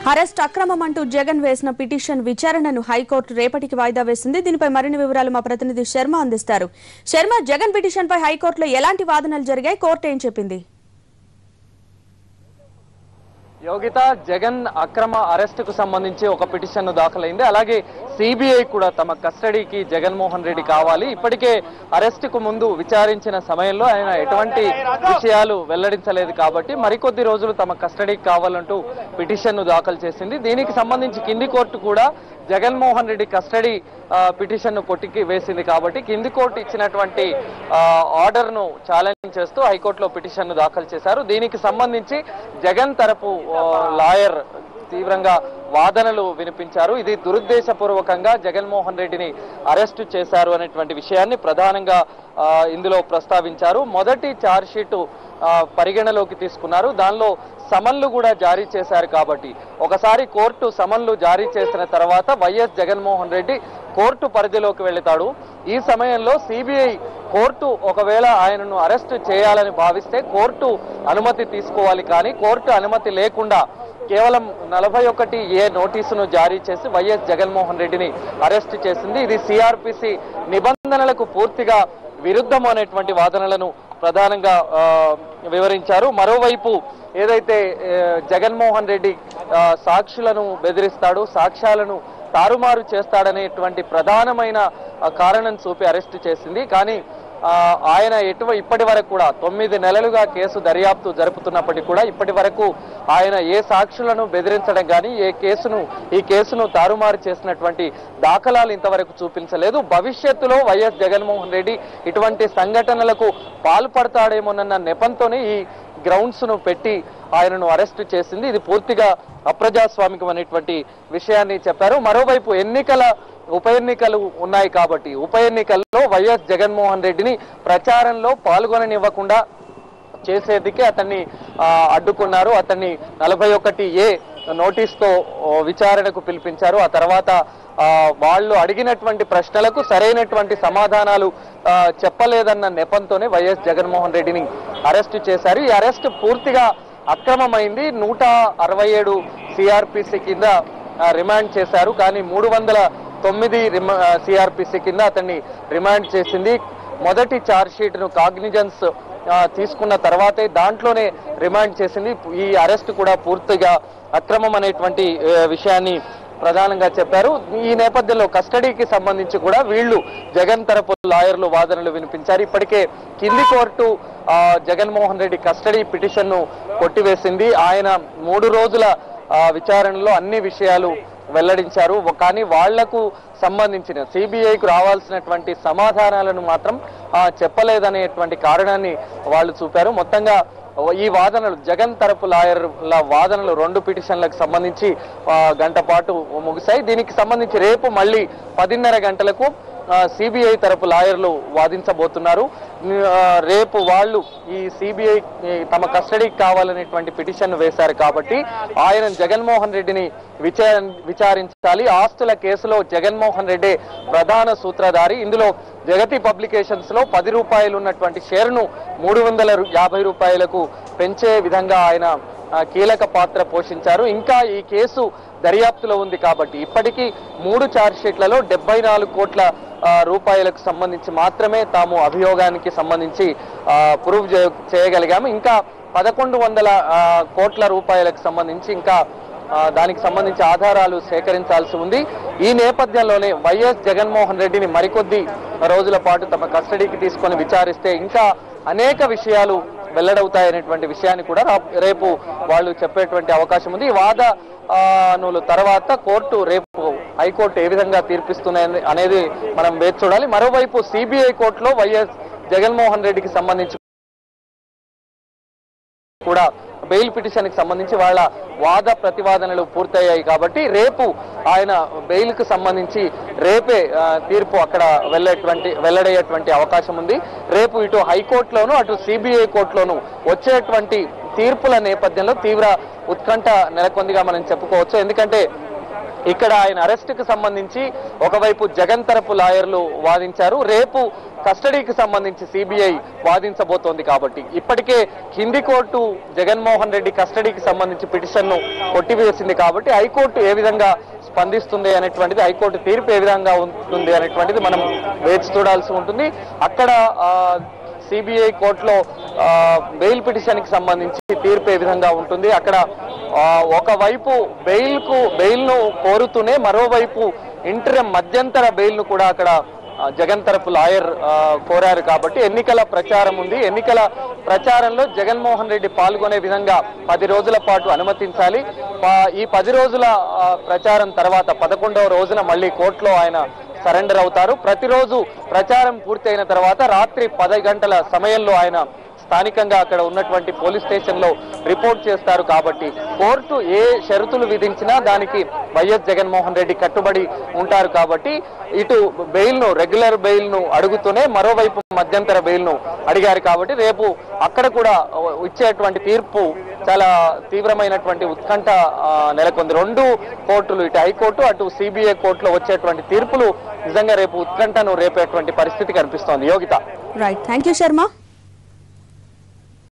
Arrest అక్రమం అంటూ జగన్ వేసిన పిటిషన్ విచారణను హైకోర్టు రేపటికి వాయిదా వేసింది. దీనిపై మరిన్ని వివరాలు మా ప్రతినిధి శర్మ అందిస్తారు. శర్మ, జగన్ పిటిషన్ పై హైకోర్టులో ఎలాంటి వాదనలు జరిగాయి? కోర్టు ఏం చెప్పింది? యోగిత, జగన్ అక్రమ అరెస్టుకు సంబంధించి ఒక పిటిషన్ దాఖలైంది. అలాగే సిబిఐ కూడా తమ కస్టడీకి జగన్మోహన్ రెడ్డి కావాలి. ఇప్పటికే అరెస్టుకు ముందు విచారించిన సమయంలో ఆయన ఎటువంటి విషయాలు వెల్లడించలేదు కాబట్టి మరికొద్ది రోజులు తమ కస్టడీకి కావాలంటూ పిటిషన్ దాఖలు చేసింది. దీనికి సంబంధించి కింది కోర్టు కూడా జగన్మోహన్ రెడ్డి కస్టడీ పిటిషన్ ను కొట్టికి వేసింది కాబట్టి కింది కోర్టు ఇచ్చినటువంటి ఆర్డర్ ను ఛాలెంజ్ చేస్తూ హైకోర్టులో పిటిషన్ ను దాఖలు చేశారు. దీనికి సంబంధించి జగన్ తరపు లాయర్ తీవ్రంగా వాదనలు వినిపించారు. ఇది దురుద్దేశపూర్వకంగా జగన్మోహన్ రెడ్డిని అరెస్టు చేశారు అనేటువంటి విషయాన్ని ప్రధానంగా ఇందులో ప్రస్తావించారు. మొదటి ఛార్జ్షీట్ పరిగణలోకి తీసుకున్నారు. దానిలో సమన్లు కూడా జారీ చేశారు కాబట్టి ఒకసారి కోర్టు సమన్లు జారీ చేసిన తర్వాత వైఎస్ జగన్మోహన్ రెడ్డి కోర్టు పరిధిలోకి వెళతాడు. ఈ సమయంలో సిబిఐ కోర్టు ఒకవేళ ఆయనను అరెస్టు చేయాలని భావిస్తే కోర్టు అనుమతి తీసుకోవాలి. కానీ కోర్టు అనుమతి లేకుండా కేవలం 41A నోటీసును జారీ చేసి వైఎస్ జగన్మోహన్ రెడ్డిని అరెస్టు చేసింది. ఇది సిఆర్పిసి నిబంధనలకు పూర్తిగా విరుద్ధం అనేటువంటి వాదనలను ప్రధానంగా వివరించారు. మరోవైపు ఏదైతే జగన్మోహన్ రెడ్డి సాక్షులను బెదిరిస్తాడు, సాక్ష్యాలను తారుమారు చేస్తాడనేటువంటి ప్రధానమైన కారణం చూపి అరెస్టు చేసింది. కానీ ఆయన ఇప్పటి వరకు కూడా 9 నెలలుగా కేసు దర్యాప్తు జరుపుతున్నప్పటికీ కూడా ఇప్పటి వరకు ఆయన ఏ సాక్షులను బెదిరించడం కానీ ఈ కేసును తారుమారు చేసినటువంటి దాఖలాలు ఇంతవరకు చూపించలేదు. భవిష్యత్తులో వైఎస్ జగన్మోహన్ రెడ్డి ఇటువంటి సంఘటనలకు పాల్పడతాడేమోనన్న నెపంతోనే ఈ గ్రౌండ్స్ ను పెట్టి ఆయనను అరెస్టు చేసింది. ఇది పూర్తిగా అప్రజాస్వామికం అనేటువంటి విషయాన్ని చెప్పారు. మరోవైపు ఉప ఎన్నికలు ఉన్నాయి కాబట్టి ఉప ఎన్నికల్లో వైఎస్ జగన్మోహన్ రెడ్డిని ప్రచారంలో పాల్గొననివ్వకుండా చేసేందుకే అతన్ని అడ్డుకున్నారు. అతన్ని 41A నోటీస్తో విచారణకు పిలిపించారు. ఆ తర్వాత వాళ్ళు అడిగినటువంటి ప్రశ్నలకు సరైనటువంటి సమాధానాలు చెప్పలేదన్న నెపంతోనే వైఎస్ జగన్మోహన్ రెడ్డిని అరెస్టు చేశారు. ఈ అరెస్టు పూర్తిగా అక్రమమైంది. 167 సిఆర్పిసి కింద రిమాండ్ చేశారు. కానీ 309 సిఆర్పిసి కింద అతన్ని రిమాండ్ చేసింది. మొదటి ఛార్జ్షీట్ ను కాగ్నిజెన్స్ తీసుకున్న తర్వాతే దాంట్లోనే రిమాండ్ చేసింది. ఈ అరెస్ట్ కూడా పూర్తిగా అక్రమం అనేటువంటి విషయాన్ని ప్రధానంగా చెప్పారు. ఈ నేపథ్యంలో కస్టడీకి సంబంధించి కూడా వీళ్ళు జగన్ తరపు లాయర్లు వాదనలు వినిపించారు. ఇప్పటికే కింది court Jaganmohan Reddy custody petition ను కొట్టివేసింది. ఆయన 3 రోజుల విచారణలో అన్ని విషయాలు వెల్లడించారు. కానీ వాళ్లకు సంబంధించిన సిబిఐకు రావాల్సినటువంటి సమాధానాలను మాత్రం చెప్పలేదనేటువంటి కారణాన్ని వాళ్ళు చూపారు. మొత్తంగా ఈ వాదనలు జగన్ తరపు లాయర్ల వాదనలు 2 పిటిషన్లకు సంబంధించి గంట పాటు ముగిశాయి. దీనికి సంబంధించి రేపు మళ్ళీ 10:30 గంటలకు సిబిఐ తరపు లాయర్లు వాదించబోతున్నారు. రేపు వాళ్ళు ఈ సిబిఐ తమ కస్టడీకి కావాలనేటువంటి పిటిషన్ వేశారు కాబట్టి ఆయన జగన్మోహన్ రెడ్డిని విచారించాలి. ఆస్తుల కేసులో జగన్మోహన్ రెడ్డి ప్రధాన సూత్రధారి. ఇందులో జగతి పబ్లికేషన్స్ లో 10 రూపాయలు ఉన్నటువంటి షేర్ను 350 రూపాయలకు పెంచే విధంగా ఆయన కీలక పాత్ర పోషించారు. ఇంకా ఈ కేసు దర్యాప్తులో ఉంది కాబట్టి ఇప్పటికీ 3 ఛార్జ్షీట్లలో 74 కోట్ల రూపాయలకు సంబంధించి మాత్రమే తాము అభియోగానికి సంబంధించి ప్రూవ్ చేయగలిగాము. ఇంకా 1100 కోట్ల రూపాయలకు సంబంధించి ఇంకా దానికి సంబంధించి ఆధారాలు సేకరించాల్సి ఉంది. ఈ నేపథ్యంలోనే వైఎస్ జగన్మోహన్ రెడ్డిని మరికొద్ది రోజుల పాటు తమ కస్టడీకి తీసుకొని విచారిస్తే ఇంకా అనేక విషయాలు వెల్లడవుతాయనేటువంటి విషయాన్ని కూడా రేపు వాళ్ళు చెప్పేటువంటి అవకాశం ఉంది. ఈ వాదనల తర్వాత రేపు హైకోర్టు ఏ విధంగా తీర్పిస్తున్నాయి అనేది మనం వేచి చూడాలి. మరోవైపు సిబిఐ కోర్టులో వైఎస్ జగన్మోహన్ రెడ్డికి సంబంధించి కూడా బెయిల్ పిటిషన్ కి సంబంధించి వాళ్ళ వాద ప్రతివాదనలు పూర్తయ్యాయి కాబట్టి రేపు ఆయన బెయిల్ కు సంబంధించి రేపే తీర్పు అక్కడ వెల్లడయ్యేటువంటి అవకాశం ఉంది. రేపు ఇటు హైకోర్టులోను అటు సిబిఐ కోర్టులోను వచ్చేటువంటి తీర్పుల నేపథ్యంలో తీవ్ర ఉత్కంఠ నెలకొందిగా మనం చెప్పుకోవచ్చు. ఎందుకంటే ఇక్కడ ఆయన అరెస్టుకు సంబంధించి ఒకవైపు జగన్ తరపు లాయర్లు వాదించారు. రేపు కస్టడీకి సంబంధించి సిబిఐ వాదించబోతోంది కాబట్టి ఇప్పటికే కింది కోర్టు జగన్మోహన్ రెడ్డి కస్టడీకి సంబంధించి పిటిషన్ను కొట్టివేసింది కాబట్టి హైకోర్టు ఏ విధంగా స్పందిస్తుంది అనేటువంటిది, హైకోర్టు తీర్పు ఏ విధంగా ఉంటుంది అనేటువంటిది మనం వేచి చూడాల్సి ఉంటుంది. అక్కడ సిబిఐ కోర్టులో బెయిల్ పిటిషన్ కి సంబంధించి తీర్పు ఏ విధంగా ఉంటుంది, అక్కడ ఒకవైపు బెయిల్ ను కోరుతూనే మరోవైపు ఇంటరిం మధ్యంతర బెయిల్ ను కూడా అక్కడ జగన్ తరపు లాయర్ కోరారు కాబట్టి ఎన్నికల ప్రచారం ఉంది. ఎన్నికల ప్రచారంలో జగన్మోహన్ రెడ్డి పాల్గొనే విధంగా 10 రోజుల పాటు అనుమతించాలి. ఈ 10 రోజుల ప్రచారం తర్వాత 11వ రోజున మళ్ళీ కోర్టులో ఆయన సరెండర్ అవుతారు. ప్రతిరోజు ప్రచారం పూర్తయిన తర్వాత రాత్రి 10 గంటల సమయంలో ఆయన స్థానికంగా అక్కడ ఉన్నటువంటి పోలీస్ స్టేషన్ లో రిపోర్ట్ చేస్తారు. కాబట్టి కోర్టు ఏ షరతులు విధించినా దానికి వైఎస్ జగన్మోహన్ రెడ్డి కట్టుబడి ఉంటారు. కాబట్టి ఇటు రెగ్యులర్ బెయిల్ ను అడుగుతూనే మరోవైపు మధ్యంతర బెయిల్ ను అడిగారు. కాబట్టి రేపు అక్కడ కూడా ఇచ్చేటువంటి తీర్పు చాలా తీవ్రమైనటువంటి ఉత్కంఠ నెలకొంది. 2 కోర్టులు, ఇటు హైకోర్టు అటు సిబిఐ కోర్టులో వచ్చేటువంటి తీర్పులు నిజంగా రేపు ఉత్కంఠను రేపేటువంటి పరిస్థితి కనిపిస్తోంది. Yogita. Right, thank you Sharma.